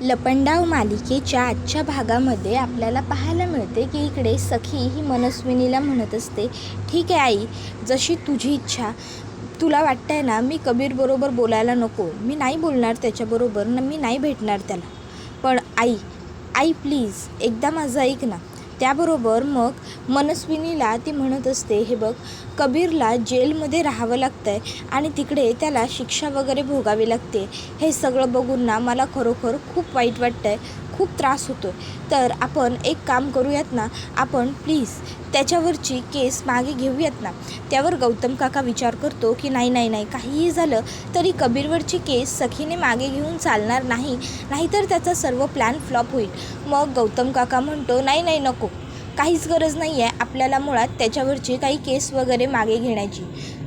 लपंडाव मालिकेच्या आजच्या भागामध्ये आपल्याला पाहायला मिळते की इकडे सखी ही मनस्विनीला म्हणत असते, ठीक आहे आई, जशी तुझी इच्छा. तुला वाटतंय ना मी कबीरबरोबर बोलायला नको, मी नाही बोलणार त्याच्याबरोबर ना, मी नाही भेटणार त्याला. पण आई आई प्लीज एकदा माझं ऐक ना. त्याबरोबर मग मनस्विनीला ती म्हणत असते, हे बघ, कबीरला जेलमध्ये राहावं लागतं आहे आणि तिकडे त्याला शिक्षा वगैरे भोगावी लागते. हे सगळं बघून ना मला खरोखर खूप वाईट वाटतं आहे, खूप त्रास होतो आहे. तर आपण एक काम करूयात ना, आपण प्लीज त्याच्यावरची केस मागे घेऊयात ना. त्यावर गौतम काका विचार करतो की नाही नाही नाही, काहीही झालं तरी कबीरवरची केस सखीने मागे घेऊन चालणार नाही, नाहीतर त्याचा सर्व प्लॅन फ्लॉप होईल. मग गौतम काका म्हणतो, नाही नाही नको, काहीच गरज नाही आहे आपल्याला मुळात त्याच्यावरची काही केस वगैरे मागे घेण्याची.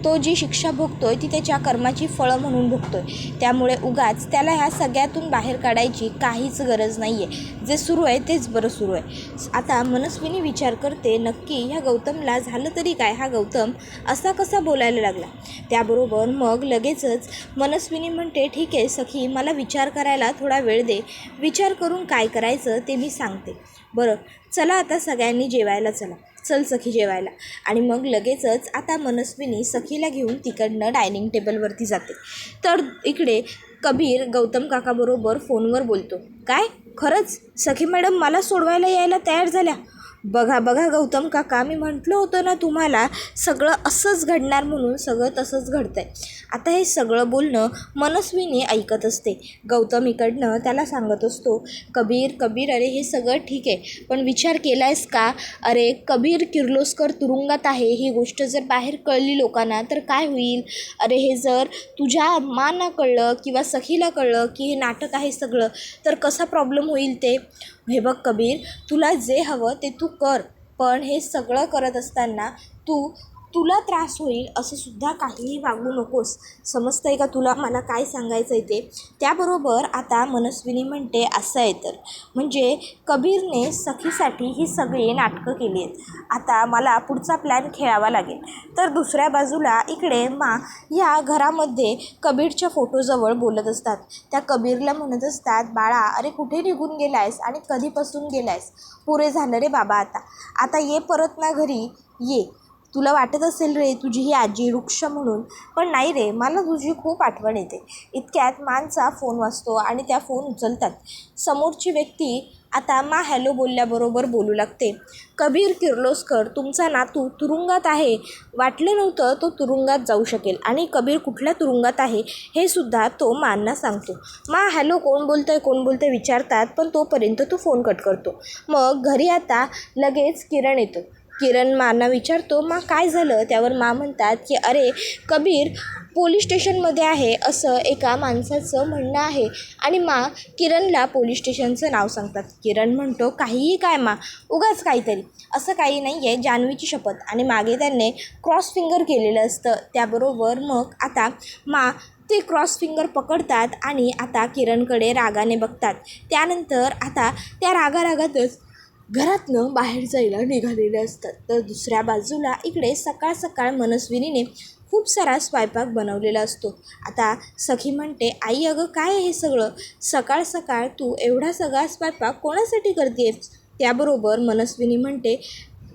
तो जी शिक्षा भोगतोय ती त्याच्या कर्माची फळं म्हणून भोगतोय, त्यामुळे उगाच त्याला ह्या सगळ्यातून बाहेर काढायची काहीच गरज नाही आहे. जे सुरू आहे तेच बरं सुरू आहे. आता मनस्विनी विचार करते, नक्की ह्या गौतमला झालं तरी काय, हा गौतम असा कसा बोलायला लागला. त्याबरोबर मग लगेचच मनस्विनी म्हणते, ठीक आहे सखी, मला विचार करायला थोडा वेळ दे, विचार करून काय करायचं ते मी सांगते. बरं चला आता सगळ्यांनी जेवायला चला, चल सखी जेवायला. आणि मग लगेचच आता मनस्विनी सखीला घेऊन तिकडनं डायनिंग टेबलवरती जाते. तर इकडे कबीर गौतम काकाबरोबर फोनवर बोलतो, काय खरंच सखी मॅडम मला सोडवायला यायला तयार झाल्या? बघा बघा गौतम काका, मी म्हटलं होतं ना तुम्हाला सगळं असंच घडणार म्हणून, सगळं तसंच घडतंय. आता हे सगळं बोलणं मनस्विनी ऐकत असते. गौतम इकडनं त्याला सांगत असतो, कबीर कबीर, अरे हे सगळं ठीक आहे, पण विचार केला आहेस का? अरे कबीर किर्लोस्कर तुरुंगात आहे, ही गोष्ट जर बाहेर कळली लोकांना तर काय होईल? अरे हे जर तुझ्या मांना कळलं किंवा सखीला कळलं की हे नाटक आहे सगळं, तर कसा प्रॉब्लेम होईल ते? हे बघ कबीर, तुला जे हवं ते तू कर, पण हे सगळं करत असताना तुला त्रास होईल असं सुद्धा काहीही वागू नकोस. समजतं आहे का तुला मला काय सांगायचं आहे ते? त्याबरोबर आता मनस्विनी म्हणते, असं आहे तर म्हणजे कबीरने सखीसाठी ही सगळी नाटकं केली आहेत. आता मला पुढचा प्लॅन खेळावा लागेल. तर दुसऱ्या बाजूला इकडे या घरामध्ये कबीरच्या फोटोजवळ बोलत असतात. त्या कबीरला म्हणत असतात, बाळा अरे कुठे निघून गेलायस आणि कधीपासून गेलायस? पुरे झालं रे बाबा, आता ये परत ना घरी ये. तुला वाटत असेल रे तुझी ही आजी वृक्ष म्हणून, पण नाही रे, मला तुझी खूप आठवण येते. इतक्यात मानचा फोन वाजतो आणि त्या फोन उचलतात. समोरची व्यक्ती आता हॅलो बोलल्याबरोबर बोलू लागते, कबीर किर्लोस्कर, तुमचा नातू तुरुंगात आहे. वाटलं नव्हतं तो तुरुंगात जाऊ शकेल, आणि कबीर कुठल्या तुरुंगात आहे हे सुद्धा तो मांना सांगतो. हॅलो, कोण बोलतंय विचारतात, पण तोपर्यंत तो फोन कट करतो. मग घरी आता लगेच किरण येतो. किरण मांना विचारतो, काय झालं? त्यावर म्हणतात की अरे कबीर पोलीस स्टेशनमध्ये आहे असं एका माणसाचं म्हणणं आहे. आणि किरणला पोलीस स्टेशनचं नाव सांगतात. किरण म्हणतो, काहीही काय उगाच काहीतरी, असं काही नाही आहे, जान्हवीची शपथ. आणि मागे त्यांनी क्रॉस फिंगर केलेलं असतं. त्याबरोबर मग आता ते क्रॉस फिंगर पकडतात आणि आता किरणकडे रागाने बघतात. त्यानंतर आता त्या रागारागातच घरातनं बाहेर जायला निघालेले असतात. तर दुसऱ्या बाजूला इकडे सकाळ सकाळ मनस्विनीने खूप सारा स्वयंपाक बनवलेला असतो. आता सखी म्हणते, आई अगं काय हे सगळं सकाळ सकाळ तू एवढा सगळा स्वयंपाक कोणासाठी करतेस? त्याबरोबर मनस्विनी म्हणते,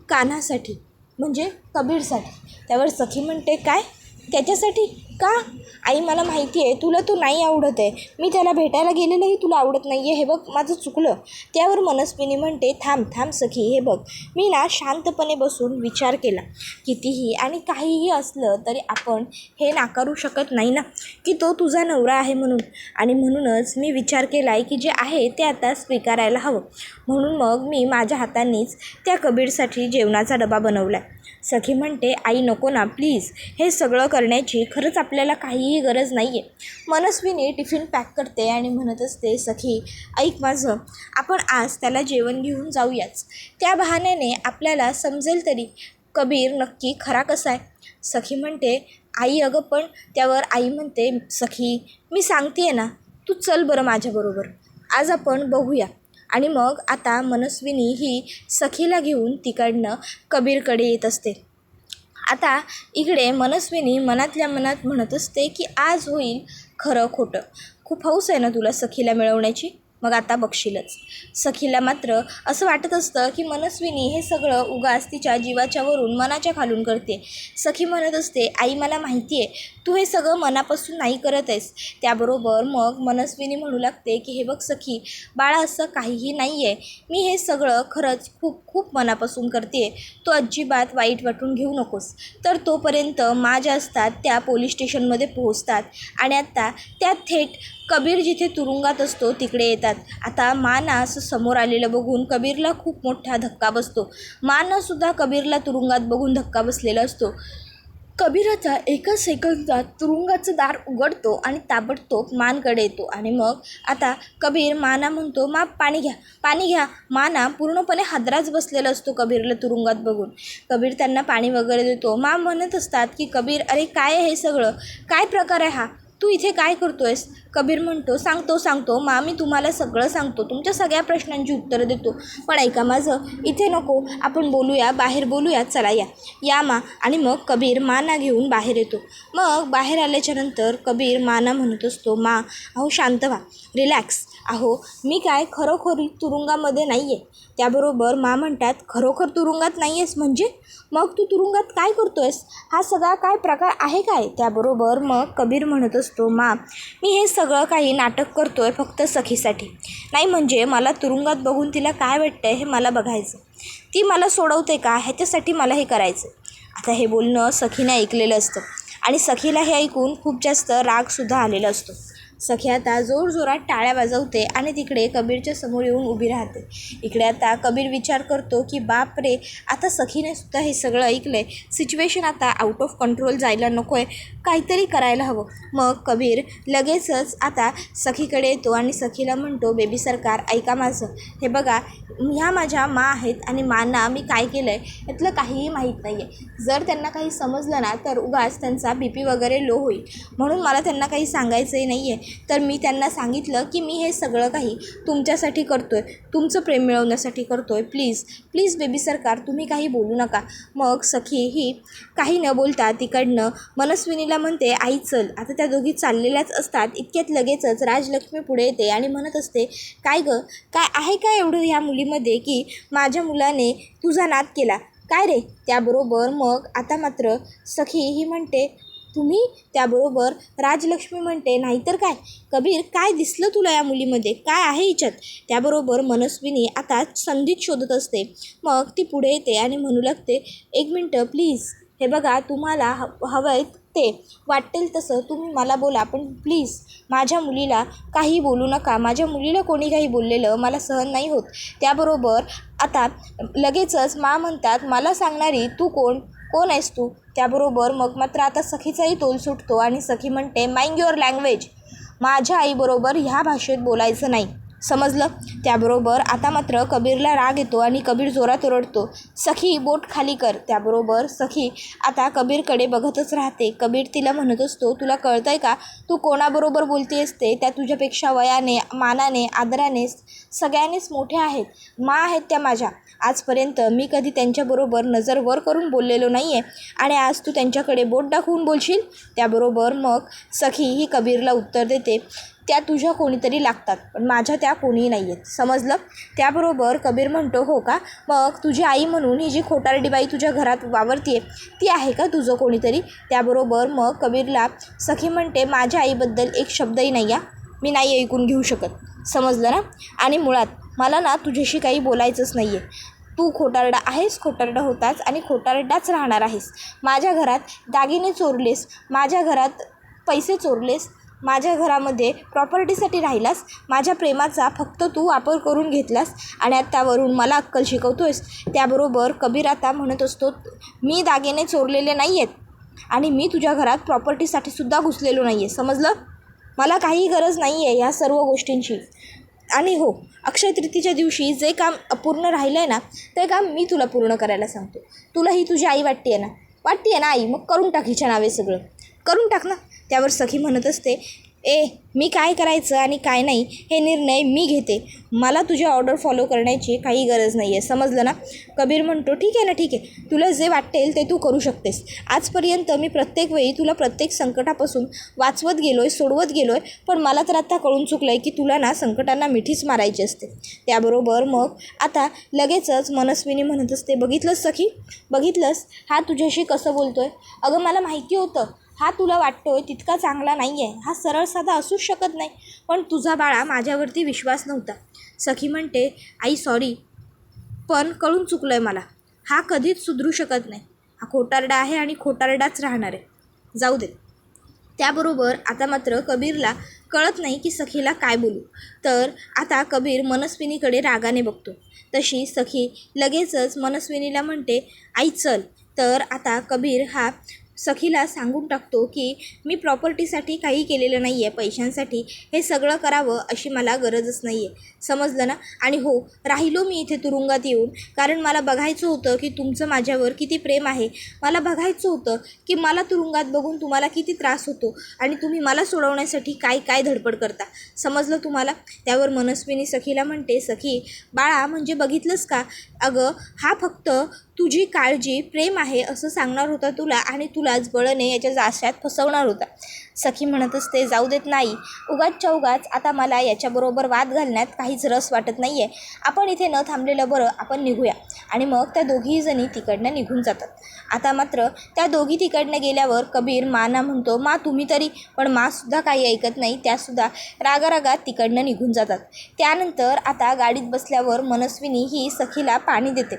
कान्हासाठी, म्हणजे कबीरसाठी. त्यावर सखी म्हणते, काय त्याच्यासाठी का? आई मला माहिती आहे तुला तो नाही आवडत आहे, मी त्याला भेटायला गेलेलंही तुला आवडत नाही आहे, हे बघ माझं चुकलं. त्यावर मनस्विनी म्हणते, थांब सखी, हे बघ मी शांतपणे बसून विचार केला. कितीही आणि काहीही असलं तरी आपण हे नाकारू शकत नाही ना की तो तुझा नवरा आहे म्हणून. आणि म्हणूनच मी विचार केला आहे की जे आहे ते आता स्वीकारायला हवं. म्हणून मग मी माझ्या हातांनीच त्या कबीरसाठी जेवणाचा डबा बनवला आहे. सखी म्हणते, आई नको ना प्लीज, हे सगळं करण्याची खरंच आपल्याला काहीही गरज नाही आहे. मनस्विनी टिफिन पॅक करते आणि म्हणत असते, सखी ऐक माझं, आपण आज त्याला जेवण घेऊन जाऊयाच. त्या बहाण्याने आपल्याला समजेल तरी कबीर नक्की खरा कसा आहे. सखी म्हणते, आई अगं पण. त्यावर आई म्हणते, सखी मी सांगते ना, तू चल बरं माझ्याबरोबर, आज आपण बघूया. आणि मग आता मनस्विनी ही सखीला घेऊन तिकडनं कबीरकडे येत असते. आता इकडे मनस्विनी मनातल्या मनात म्हणत असते की आज होईल खरं खोटं. खूप हौस आहे ना तुला सखीला मिळवण्याची? मग आता बघशीलच. सखीला मात्र असं वाटत असतं की मनस्विनी हे सगळं उगाच तिच्या जीवाच्या वरून मनाच्या खालून करते. सखी म्हणत असते, आई मला माहिती आहे तू हे सगळं मनापासून नाही करत आहेस. त्याबरोबर मग मनस्विनी म्हणू लागते की हे बघ सखी बाळा, असं काहीही नाही आहे, मी हे सगळं खरंच खूप खूप मनापासून करते, तो अजिबात वाईट वाटून घेऊ नकोस. तर तोपर्यंत मा ज्या असतात त्या पोलीस स्टेशनमध्ये पोहोचतात आणि आता त्या थेट कबीर जिथे तुरुंगात असतो तिकडे येतात. आता माना असं समोर आलेलं बघून कबीरला खूप मोठा धक्का बसतो. मानासुद्धा कबीरला तुरुंगात बघून धक्का बसलेला असतो. कबीराचा एका सेकंदात तुरुंगाचं दार उघडतो आणि ताबडतोब मानकडे येतो आणि मग आता कबीर माना म्हणतो, मा पाणी घ्या, पाणी घ्या. माना पूर्णपणे हादराच बसलेला असतो कबीरला तुरुंगात बघून. कबीर त्यांना पाणी वगैरे देतो. मा म्हणत असतात की कबीर, अरे काय आहे हे सगळं, काय प्रकार आहे हा, तू इथे काय करतोयस? कबीर म्हणतो, सांगतो मा, मी तुम्हाला सगळं सांगतो, तुमच्या सगळ्या प्रश्नांची उत्तरं देतो, पण ऐका माझं, इथे नको, आपण बोलूया, बाहेर बोलूया, चला या मा. आणि मग कबीर माना घेऊन बाहेर येतो. मग बाहेर आल्याच्यानंतर कबीर माना म्हणत असतो, मा अहो शांत व्हा, रिलॅक्स. अहो मी काय खरोखर तुरुंगामध्ये नाही आहे. त्याबरोबर मा म्हणतात, खरोखर तुरुंगात नाही आहेस म्हणजे? मग तू तुरुंगात काय करतोयस? हा सगळा काय प्रकार आहे काय? त्याबरोबर मग कबीर म्हणत असतो, मा मी हे सगळं काही नाटक करतोय फक्त सखीसाठी. नाही म्हणजे मला तुरुंगात बघून तिला काय वाटतंय हे मला बघायचं, ती मला सोडवते का ह्याच्यासाठी मला हे करायचं. आता हे बोलणं सखीने ऐकलेलं असतं आणि सखीला हे ऐकून खूप जास्त रागसुद्धा आलेला असतो. सखी आता जोरजोरात टाळ्या वाजवते आणि तिकडे कबीरच्या समोर येऊन उभी राहते. इकडे आता कबीर विचार करतो की बाप रे, आता सखीने सुद्धा हे सगळं ऐकलं आहे, सिच्युएशन आता आउट ऑफ कंट्रोल जायला नको आहे, काहीतरी करायला हवं. मग कबीर लगेचच आता सखीकडे येतो आणि सखीला म्हणतो, बेबी सरकार ऐका माझं, हे बघा ह्या माझ्या मा आहेत आणि मांना मी काय केलं आहे यातलं काहीही माहीत नाही आहे. जर त्यांना काही समजलं ना तर उगाच त्यांचा BP वगैरे लो होईल, म्हणून मला त्यांना काही सांगायचंही नाही आहे. तर मी त्यांना सांगितलं की मी हे सगळं काही तुमच्यासाठी करतो आहे, तुमचं प्रेम मिळवण्यासाठी करतो आहे, प्लीज बेबी सरकार तुम्ही काही बोलू नका. मग सखी ही काही न बोलता तिकडनं मनस्विनीला म्हणते, आई चल. आता त्या दोघी चाललेल्याच असतात. इतक्यात लगेचच राजलक्ष्मी पुढे येते आणि म्हणत असते, काय गं, काय आहे काय एवढं ह्या मुलीमध्ये की माझ्या मुलाने तुझा नाद केला काय रे? त्याबरोबर मग आता मात्र सखी ही म्हणते, तुम्ही? त्याबरोबर राजलक्ष्मी म्हणते, नाहीतर काय कबीर, काय दिसलं तुला या मुलीमध्ये, काय आहे हिच्यात? त्याबरोबर मनस्विनी आता संधीच शोधत असते. मग ती पुढे येते आणि म्हणू लागते, एक मिनटं प्लीज, हे बघा तुम्हाला हवं आहे ते वाटेल तसं तुम्ही मला बोला, पण प्लीज माझ्या मुलीला काही बोलू नका. माझ्या मुलीला कोणी काही बोललेलं मला सहन नाही होत. त्याबरोबर आता लगेचच मा म्हणतात, मला सांगणारी तू कोण आहेस तू? त्याबरोबर मग मात्र आता सखीचाही तोल सुटतो आणि सखी म्हणते, माइंड युअर लँग्वेज, माझ्या आईबरोबर ह्या भाषेत बोलायचं नाही, समजलं? त्याबरोबर आता मात्र कबीरला राग येतो आणि कबीर जोरात ओरडतो, सखी बोट खाली कर. त्याबरोबर सखी आता कबीरकडे बघतच राहते. कबीर तिला म्हणत असतो, तुला कळतं आहे का तू कोणाबरोबर बोलते असते? त्या तुझ्यापेक्षा वयाने, मानाने, आदराने सगळ्यांनीच मोठ्या आहेत, मा आहेत त्या माझ्या. आजपर्यंत मी कधी त्यांच्याबरोबर नजर वर करून बोललेलो नाही आहे आणि आज तू त्यांच्याकडे बोट दाखवून बोलशील? त्याबरोबर मग सखी ही कबीरला उत्तर देते, त्या तुझ्या कोणीतरी लागतात, पण माझ्या त्या कोणीही नाही आहेत, समजलं? त्याबरोबर कबीर म्हणतो, हो का? मग तुझी आई म्हणून ही जी खोटारडी बाई तुझ्या घरात वावरते ती आहे का तुझं कोणीतरी? त्याबरोबर मग कबीरला सखी म्हणते, माझ्या आईबद्दल एक शब्दही नाही आहे, मी नाही ऐकून घेऊ शकत, समजलं ना? आणि मुळात मला ना तुझ्याशी काही बोलायचंच नाही आहे. तू खोटारडा आहेस, खोटारडा होताच आणि खोटारडाच राहणार आहेस. माझ्या घरात दागिने चोरलेस, माझ्या घरात पैसे चोरलेस, माझ्या घरामध्ये प्रॉपर्टीसाठी राहिलास, माझ्या प्रेमाचा फक्त तू वापर करून घेतलास आणि आत्तावरून मला अक्कल शिकवतोयस. त्याबरोबर कबीर आता म्हणत असतो, मी दागिने चोरलेले नाही आहेत आणि मी तुझ्या घरात प्रॉपर्टीसाठी सुद्धा घुसलेलो नाही आहे, समजलं? मला काही गरज नाही आहे ह्या सर्व गोष्टींची. आणि हो, अक्षय तृतीयेच्या दिवशी जे काम अपूर्ण राहिलं आहे ना ते काम मी तुला पूर्ण करायला सांगतो. तुला ही तुझी आई वाटते आहे ना आई? मग करून टाक हिच्या नावे सगळं, करून टाक ना. त्यावर सखी म्हणत असते, मी काय करायचं आणि काय नाही हे निर्णय मी घेते. मला तुझी ऑर्डर फॉलो करण्याची काही गरज नाही आहे, समजलं ना. कबीर म्हणतो ठीक आहे ना, ठीक आहे, तुला जे वाटेल ते तू करू शकतेस. आजपर्यंत मी प्रत्येक वेळी तुला प्रत्येक संकटापासून वाचवत गेलो आहे, सोडवत गेलो आहे, पण मला तर आता कळून चुकलं आहे की तुला ना संकटांना मिठीच मारायची असते. त्याबरोबर मग आता लगेचच मनस्विनी म्हणत असते, बघितलंस सखी, बघितलंस हा तुझ्याशी कसं बोलतो आहे. अगं मला माहिती होतं हा तुला वाटतोय तितका चांगला नाही आहे, हा सरळ साधा असूच शकत नाही, पण तुझा बाळा माझ्यावरती विश्वास नव्हता. सखी म्हणते, आई सॉरी, पण कळून चुकलं आहे मला. हा कधीच सुधरू शकत नाही, हा खोटारडा आहे आणि खोटारडाच राहणार आहे, जाऊ दे. त्याबरोबर आता मात्र कबीरला कळत नाही की सखीला काय बोलू. तर आता कबीर मनस्विनीकडे रागाने बघतो. तशी सखी लगेचच मनस्विनीला म्हणते, आई चल. तर आता कबीर हा सखीला सांगून टाकतो की मी प्रॉपर्टीसाठी काही केलेलं नाही आहे, पैशांसाठी हे सगळं करावं अशी मला गरजच नाही आहे, समजलं ना. आणि हो, राहिलो मी इथे तुरुंगात येऊन कारण मला बघायचं होतं की तुमचं माझ्यावर किती प्रेम आहे. मला बघायचं होतं की मला तुरुंगात बघून तुम्हाला किती त्रास होतो आणि तुम्ही मला सोडवण्यासाठी काय काय धडपड करता, समजलं तुम्हाला. त्यावर मनस्विनी सखीला म्हणते, सखी बाळा म्हणजे बघितलंस का, अगं हा फक्त तुझी काळजी प्रेम आहे असं सांगणार होता तुला आणि तुलाच बळने याच्या जाशात फसवणार होता. सखी म्हणत असते, जाऊ देत नाही, उगाच आता मला याच्याबरोबर वाद घालण्यात काहीच रस वाटत नाही आहे. आपण इथे न थांबलेलं बरं, आपण निघूया. आणि मग त्या दोघीही जणी तिकडनं निघून जातात. आता मात्र त्या दोघी तिकडनं गेल्यावर कबीर माना म्हणतो, मा तुम्ही तरी, पण मासुद्धा काही ऐकत नाही, त्यासुद्धा रागारागात तिकडनं निघून जातात. त्यानंतर आता गाडीत बसल्यावर मनस्विनी ही सखीला पाणी देते.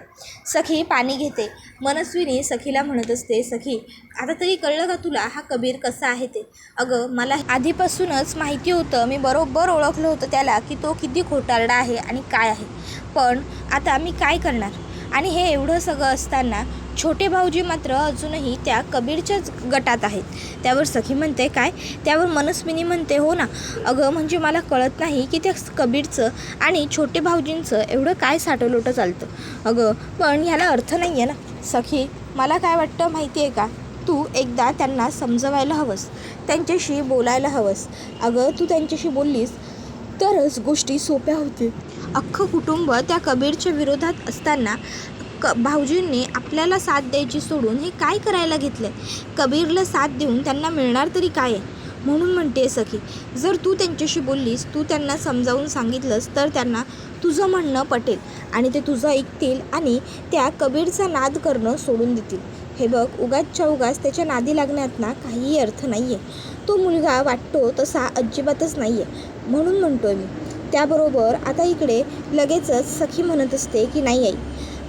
सखी पाणी घेते. मनस्विनी सखीला म्हणत असते, सखी आता तरी कळलं का तुला हा कबीर कसा आहे ते. अगं मला आधीपासूनच माहिती होतं, मी बरोबर ओळखलं होतं त्याला की तो किती खोटारडा आहे आणि काय आहे, पण आता मी काय करणार. आणि हे एवढं सगळं असताना छोटे भाऊजी मात्र अजूनही त्या कबीरच्याच गटात आहेत. त्यावर सखी म्हणते, काय. त्यावर मनस्विनी म्हणते, हो ना, अगं म्हणजे मला कळत नाही की त्या कबीरचं आणि छोटे भाऊजींचं एवढं काय साठवलोटं चालतं. अगं पण ह्याला अर्थ नाही आहे ना. सखी मला काय वाटतं माहिती आहे का, तू एकदा त्यांना समजवायला हवंस, त्यांच्याशी बोलायला हवंस. अगं तू त्यांच्याशी बोललीस तरच गोष्टी सोप्या होतील. अख्खं कुटुंब त्या कबीरच्या विरोधात असताना भाऊजींनी आपल्याला साथ द्यायची सोडून हे काय करायला घेतलं आहे. कबीरला साथ देऊन त्यांना मिळणार तरी काय आहे. म्हणून म्हणते सखी, जर तू त्यांच्याशी बोललीस, तू त्यांना समजावून सांगितलंस तर त्यांना तुझं म्हणणं पटेल आणि ते तुझं ऐकतील आणि त्या कबीरचा नाद करणं सोडून देतील. हे बघ, उगाच त्याच्या नादी लागण्यात ना काहीही अर्थ नाही आहे. तो मुलगा वाटतो तसा अजिबातच नाही आहे, म्हणून म्हणतो आहे मी. त्याबरोबर आता इकडे लगेचच सखी म्हणत असते की नाही आई,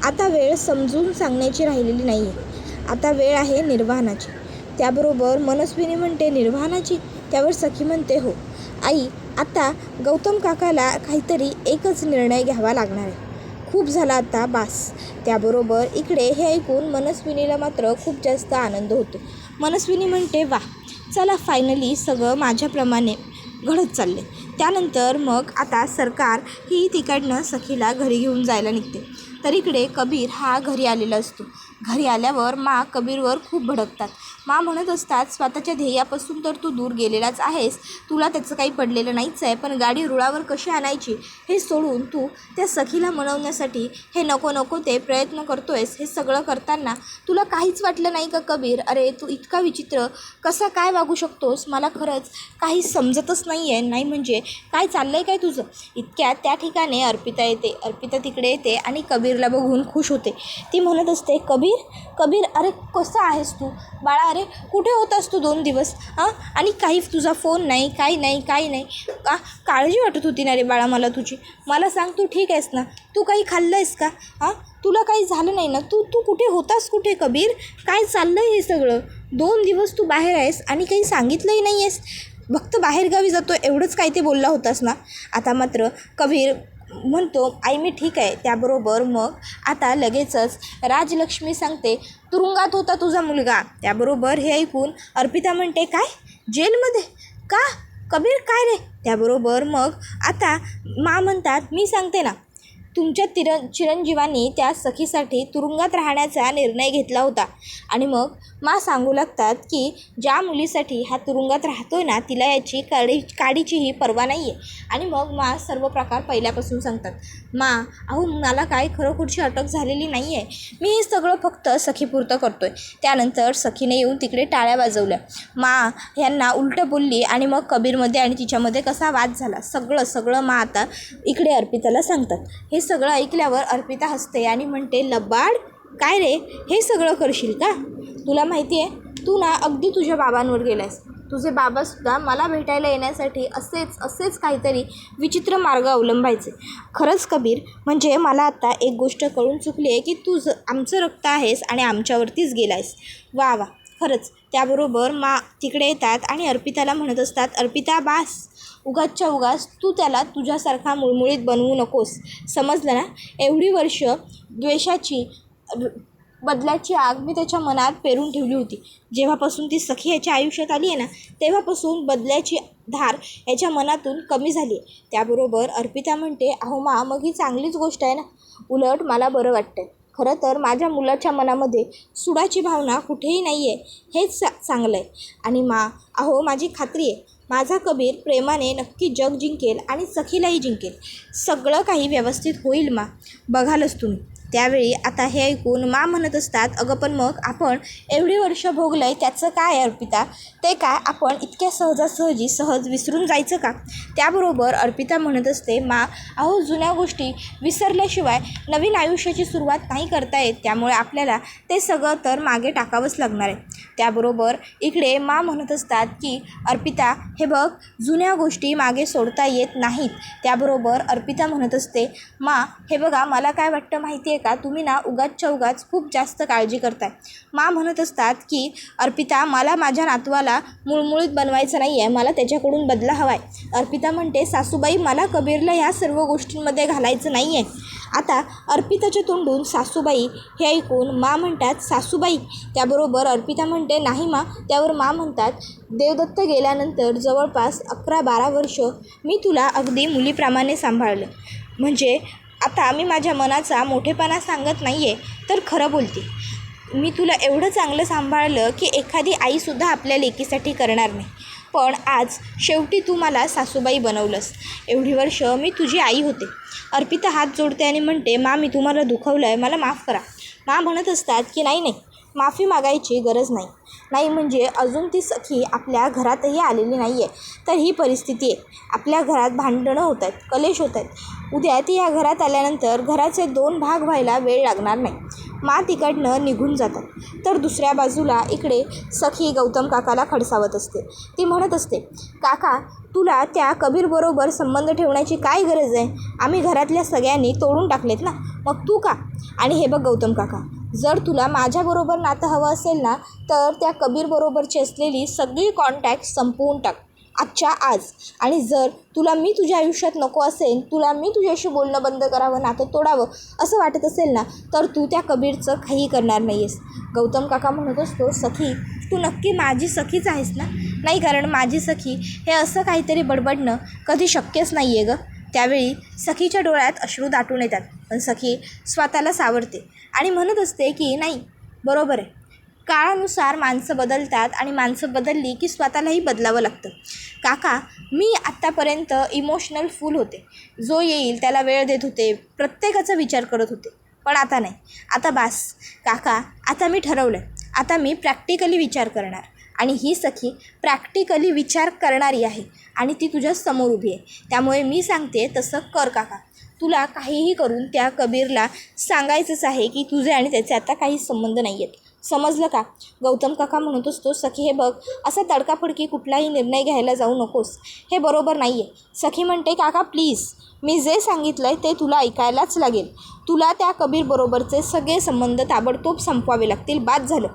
आता वेळ समजून सांगण्याची राहिलेली नाही आहे, आता वेळ आहे निर्वाहनाची. त्याबरोबर मनस्विनी म्हणते, निर्वाहनाची. त्यावर सखी म्हणते, हो आई, आता गौतम काकाला काहीतरी एकच निर्णय घ्यावा लागणार आहे, खूप झाला आता, बास. त्याबरोबर इकडे हे ऐकून मनस्विनीला मात्र खूप जास्त आनंद होतो. मनस्विनी म्हणते, वा, चला फायनली सगळं माझ्याप्रमाणे घडत चालले. त्यानंतर मग आता सरकार ही तिकडनं सखीला घरी घेऊन जायला निघते. तर इकडे कबीर हा घरी आलेला असतो. घरी आल्यावर कबीरवर खूप भडकतात. म्हणत असतात, स्वतःच्या ध्येयापासून तर तू दूर गेलेलाच आहेस, तुला त्याचं काही पडलेलं नाहीच आहे, पण गाडी रुळावर कशी आणायची हे सोडून तू त्या सखीला मनवण्यासाठी हे नको ते प्रयत्न करतोयस. हे सगळं करताना तुला काहीच वाटलं नाही का कबीर. अरे तू इतका विचित्र कसा काय वागू शकतोस, मला खरंच काही समजतच नाही आहे. नाही म्हणजे काय चाललं आहे काय तुझं. इतक्यात त्या ठिकाणी अर्पिता येते. अर्पिता तिकडे येते आणि कबीरला बघून खुश होते. ती म्हणत असते, कबीर अरे कसं आहेस तू बाळा, अरे कुठे होतास तू 2 दिवस आणि काही तुझा फोन नाही, काही नाही. काळजी वाटत होती ना रे बाळा मला तुझी. मला सांग, तू ठीक आहेस ना, तू काही खाल्लं आहेस का, तुला काही झालं नाही ना, तू कुठे होतास, कुठे कबीर, काय चाललं आहे हे सगळं. 2 दिवस तू बाहेर आहेस आणि काही सांगितलंही नाही आहेस, फक्त बाहेरगावी जातो एवढंच काय ते बोलला होतास ना. आता मात्र कबीर म्हणतो, आई मी ठीक आहे. त्याबरोबर मग आता लगेचच राजलक्ष्मी सांगते, तुरुंगात होता तुझा मुलगा. त्याबरोबर हे ऐकून अर्पिता म्हणते, काय जेलमध्ये का कबीर, काय रे. त्याबरोबर मग आता म्हणतात, मी सांगते ना, तुमच्या चिरंजीवांनी त्या सखीसाठी तुरुंगात राहण्याचा निर्णय घेतला होता. आणि मग मा सांगू लागतात की ज्या मुलीसाठी हा तुरुंगात राहतोय ना, तिला याची काडीचीही पर्वा नाही आहे. आणि मग मा सर्व प्रकार पहिल्यापासून सांगतात. मा, अहो मला काय खरोखरची अटक झालेली नाही आहे. मी हे सगळं फक्त सखीपुरतं करतोय. त्यानंतर सखीने येऊन तिकडे टाळ्या वाजवल्या. मा ह्यांना उलटं बोलली आणि मग कबीरमध्ये आणि तिच्यामध्ये कसा वाद झाला सगळं मा आता इकडे अर्पिताला सांगतात. हे सगळं ऐकल्यावर अर्पिता हसते आणि म्हणते, लबाड, काय रे, हे सगळं करशील का? तुला माहिती आहे, तू ना अगदी तुझ्या बाबांवर गेलायस. तुझे बाबासुद्धा मला भेटायला येण्यासाठी असेच काहीतरी विचित्र मार्ग अवलंबायचे. खरंच कबीर, म्हणजे मला आता एक गोष्ट कळून चुकली आहे की तू आमचं रक्त आहेस आणि आमच्यावरतीच गेलायस. वा वा, खरंच. त्याबरोबर मा तिकडे येतात आणि अर्पिताला म्हणत असतात, अर्पिता बास, उगाचच्या उगाच तू त्याला तुझ्यासारखा मुळमुळीत बनवू नकोस, समजलं ना? एवढी वर्ष द्वेषाची बदल्याची आग मी त्याच्या मनात पेरून ठेवली होती. जेव्हापासून ती सखी याच्या आयुष्यात आली आहे ना, तेव्हापासून बदल्याची धार याच्या मनातून कमी झाली आहे. त्याबरोबर अर्पिता म्हणते, अहो मा, मग ही चांगलीच गोष्ट आहे ना. उलट मला बरं वाटतंय. खरं तर माझ्या मुलाच्या मनामध्ये सुडाची भावना कुठेही नाही आहे, हेच चांगलं आहे. आणि मा, अहो माझी खात्री आहे, माझा कबीर प्रेमाने नक्की जग जिंकेल आणि सखीलाही जिंकेल. सगळं काही व्यवस्थित होईल मा, बघालच तुम्ही. त्यावेळी आता हे ऐकून मा म्हणत असतात, अगं पण मग आपण एवढी वर्ष भोगलं आहे त्याचं काय अर्पिता? ते काय आपण इतक्या सहज विसरून जायचं का? त्याबरोबर अर्पिता म्हणत असते, मा, अहो जुन्या गोष्टी विसरल्याशिवाय नवीन आयुष्याची सुरुवात नाही करता येत. त्यामुळे आपल्याला ते सगळं तर मागे टाकावंच लागणार आहे. त्याबरोबर इकडे मा म्हणत असतात की अर्पिता, हे बघ, जुन्या गोष्टी मागे सोडता येत नाहीत. त्याबरोबर अर्पिता म्हणत असते, मा, हे बघा, मला काय वाटतं माहिती आहे का, तुम्ही ना उगाच खूप जास्त काळजी करताय. मा म्हणत असतात की अर्पिता, मला माझ्या नातवाला मुळमुळीत बनवायचं नाही आहे, मला त्याच्याकडून बदला हवा आहे. अर्पिता म्हणते, सासूबाई, मला कबीरला ह्या सर्व गोष्टींमध्ये घालायचं नाही आहे. आता अर्पिताच्या तोंडून सासूबाई हे ऐकून मा म्हणतात, सासूबाई? त्याबरोबर अर्पिता म्हणते, नाही मा. त्यावर मा म्हणतात, देवदत्त गेल्यानंतर जवळपास 11-12 वर्ष मी तुला अगदी मुलीप्रमाणे सांभाळलं. म्हणजे आता मी माझ्या मनाचा मोठेपणा सांगत नाही आहे, तर खरं बोलते. मी तुला एवढं चांगलं सांभाळलं की एखादी आईसुद्धा आपल्या लेकीसाठी करणार नाही. पण आज शेवटी तू मला सासूबाई बनवलंस. एवढी वर्ष मी तुझी आई होते. अर्पिता हात जोडते आणि म्हणते, मा, मी तुम्हाला दुखवलं आहे, मला माफ करा. मा म्हणत असतात की नाही, माफी मागायची गरज नाही म्हणजे अजून ती सखी आपल्या घरातही आलेली नाही आहे, तर ही परिस्थिती आहे. आपल्या घरात भांडणं होत आहेत, कलेश होत आहेत. उद्या ती या घरात आल्यानंतर घराचे 2 भाग व्हायला वेळ लागणार नाही. मा तिकडनं निघून जातात. तर दुसऱ्या बाजूला इकडे सखी गौतम काकाला खडसावत असते. ती म्हणत असते, काका, तुला त्या कबीरबरोबर संबंध ठेवण्याची काय गरज आहे? आम्ही घरातल्या सगळ्यांनी तोडून टाकलेत ना, मग तू का? आणि हे बघ गौतम काका, जर तुला माझ्याबरोबर नातं हवं असेल ना, तर त्या कबीरबरोबरची असलेली सगळी कॉन्टॅक्ट संपवून टाक आजच्या आज. आणि जर तुला मी तुझ्या आयुष्यात नको असेल, तुला मी तुझ्याशी बोलणं बंद करावं, नातं तोडावं असं वाटत असेल ना, तर तू त्या कबीरचं काही करणार नाही आहेस. गौतम काका म्हणत असतो, सखी, तू नक्की माझी सखीच आहेस ना? नाही, कारण माझी सखी हे असं काहीतरी बडबडणं कधी शक्यच नाही आहे गं. त्यावेळी सखीच्या डोळ्यात अश्रू दाटून येतात, पण सखी स्वतःला सावरते आणि म्हणत असते की नाही, बरोबर आहे, काळानुसार माणसं बदलतात आणि माणसं बदलली की स्वतःलाही बदलावं लागतं. काका, मी आत्तापर्यंत इमोशनल फूल होते. जो येईल त्याला वेळ देत होते, प्रत्येकाचा विचार करत होते. पण आता नाही, आता बास. काका, आता मी ठरवलं आहे, आता मी प्रॅक्टिकली विचार करणार. आणि ही सखी प्रॅक्टिकली विचार करणारी आहे आणि ती तुझ्या समोर उभी आहे. त्यामुळे मी सांगते तसं कर काका. तुला काहीही करून त्या कबीरला सांगायचंच आहे की तुझे आणि त्याचे आता काही संबंध नाही आहेत. समजलं का? गौतम काका म्हणत असतो, सखी, हे बघ, असा तडकाफडकी कुठलाही निर्णय घ्यायला जाऊ नकोस, हे बरोबर नाही आहे. सखी म्हणते, काका प्लीज, मी जे सांगितलं आहे ते तुला ऐकायलाच लागेल. तुला त्या कबीरबरोबरचे सगळे संबंध ताबडतोब संपवावे लागतील. बाद झालं,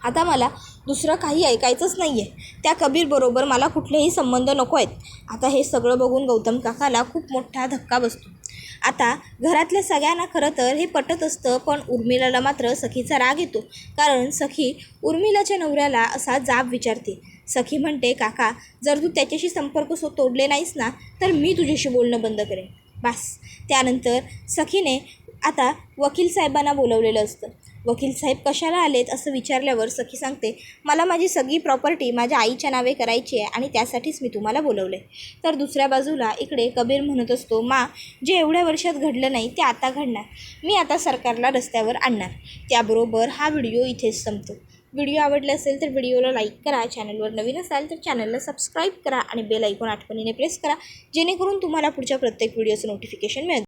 आता मला दुसरं काही ऐकायचंच नाही आहे. त्या कबीरबरोबर मला कुठलेही संबंध नको आहेत. आता हे सगळं बघून गौतम काकाला खूप मोठा धक्का बसतो. आता घरातल्या सगळ्यांना खरं तर हे पटत असतं, पण उर्मिलाला मात्र सखीचा राग येतो. कारण सखी उर्मिलाच्या नवऱ्याला असा जाब विचारते. सखी म्हणते, काका, जर तू त्याच्याशी संपर्क तोडले नाहीस ना, तर मी तुझ्याशी बोलणं बंद करेन. बस. त्यानंतर सखीने आता वकील साहेबांना बोलवलेलं असतं. वकील साहेब कशाला आलेत असं विचारल्यावर सखी सांगते, मला माझी सगळी प्रॉपर्टी माझ्या आईच्या नावे करायची आहे आणि त्यासाठीच मी तुम्हाला बोलवले. तर दुसऱ्या बाजूला इकडे कबीर म्हणत असतो, मा, जे एवढ्या वर्षात घडलं नाही ते आता घडणार. मी आता सरकारला रस्त्यावर आणणार. त्याबरोबर हा व्हिडिओ इथेच संपतो. व्हिडिओ आवडला असेल तर व्हिडिओला लाईक करा. चॅनलवर नवीन असाल तर चॅनलला सबस्क्राईब करा आणि बेल आयकॉन आठवणीने प्रेस करा, जेणेकरून तुम्हाला पुढच्या प्रत्येक व्हिडिओचं नोटिफिकेशन मिळेल.